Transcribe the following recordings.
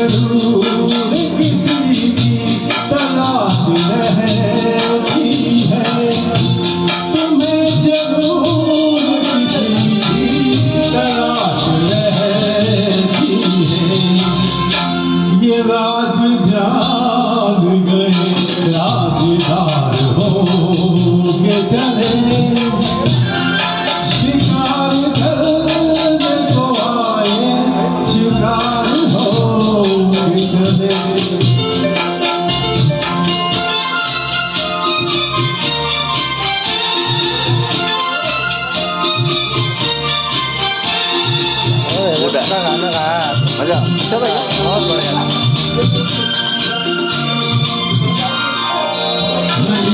जरूर किसी की तलाश रहती है, तुम्हें जरूर किसी की तलाश रहती है। ये राज जान गए राजदार हो के चले, शिकार करने को आए शिकार हो के चले। udah aja coba ya oh boleh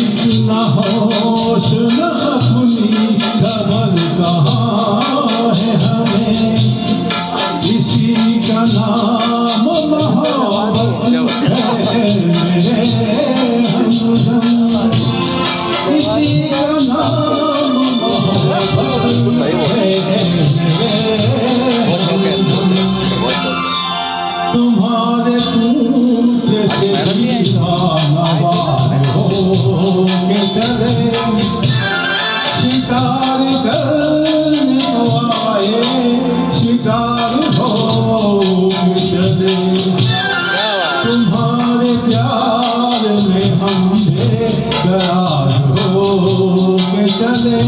इतना होश न अपनी खबर कहाँ है हमें, इसी का नाम मोहब्बत है मेरे हमदम, इसी का नाम मोहब्बत है मेरे हमदम। तुम्हारे पूछे से नवार हो के चले, शिकार करने को आए शिकार हो के चले। तुम्हारे प्यार में हम बेकरार हो के चले,